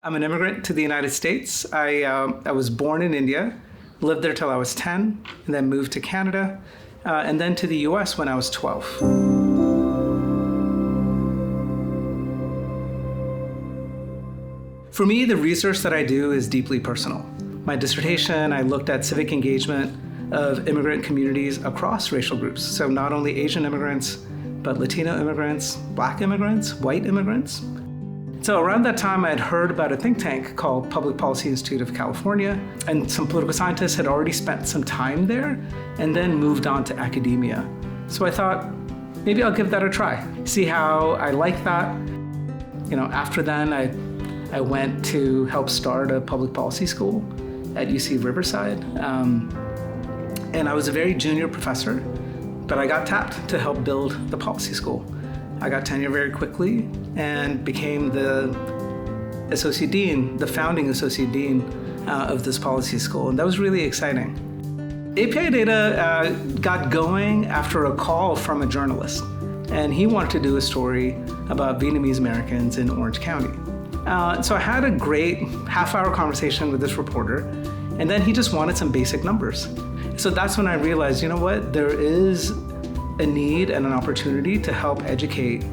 I'm an immigrant to the United States. I was born in India, lived there till I was 10, and then moved to Canada, and then to the US when I was 12. For me, the research that I do is deeply personal. My dissertation, I looked at civic engagement of immigrant communities across racial groups. So not only Asian immigrants, but Latino immigrants, Black immigrants, white immigrants. So around that time, I had heard about a think tank called Public Policy Institute of California, and some political scientists had already spent some time there and then moved on to academia. So I thought, maybe I'll give that a try, see how I like that. After then, I went to help start a public policy school at UC Riverside. And I was a very junior professor, but I got tapped to help build the policy school. I got tenure very quickly and became the associate dean, the founding associate dean of this policy school. And that was really exciting. AAPI Data got going after a call from a journalist. And he wanted to do a story about Vietnamese Americans in Orange County. So I had a great half-hour conversation with this reporter, and then he just wanted some basic numbers. So that's when I realized, there is a need and an opportunity to help educate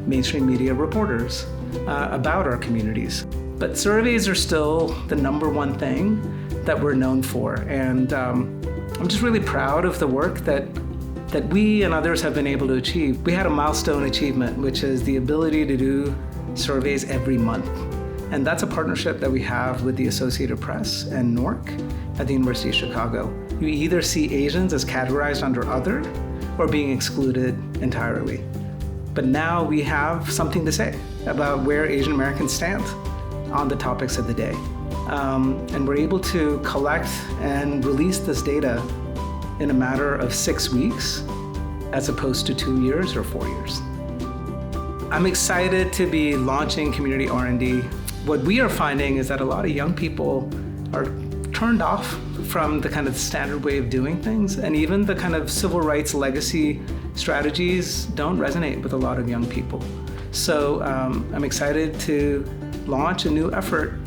mainstream media reporters about our communities. But surveys are still the number one thing that we're known for. And I'm just really proud of the work that we and others have been able to achieve. We had a milestone achievement, which is the ability to do surveys every month. And that's a partnership that we have with the Associated Press and NORC at the University of Chicago. You either see Asians as categorized under other or being excluded entirely. But now we have something to say about where Asian Americans stand on the topics of the day. And we're able to collect and release this data in a matter of 6 weeks, as opposed to 2 years or 4 years. I'm excited to be launching community R&D. What we are finding is that a lot of young people are turned off from the kind of standard way of doing things, and even the kind of civil rights legacy strategies don't resonate with a lot of young people. So I'm excited to launch a new effort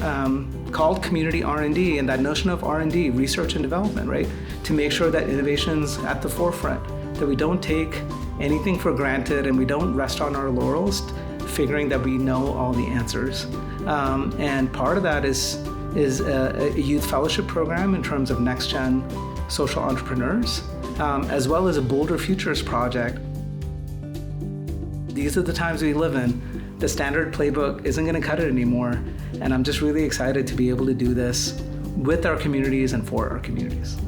called Community R&D, and that notion of R&D, research and development, right? To make sure that innovation's at the forefront, that we don't take anything for granted and we don't rest on our laurels, figuring that we know all the answers. And part of that is a youth fellowship program in terms of next-gen social entrepreneurs, as well as a Bolder Futures project. These are the times we live in. The standard playbook isn't going to cut it anymore, and I'm just really excited to be able to do this with our communities and for our communities.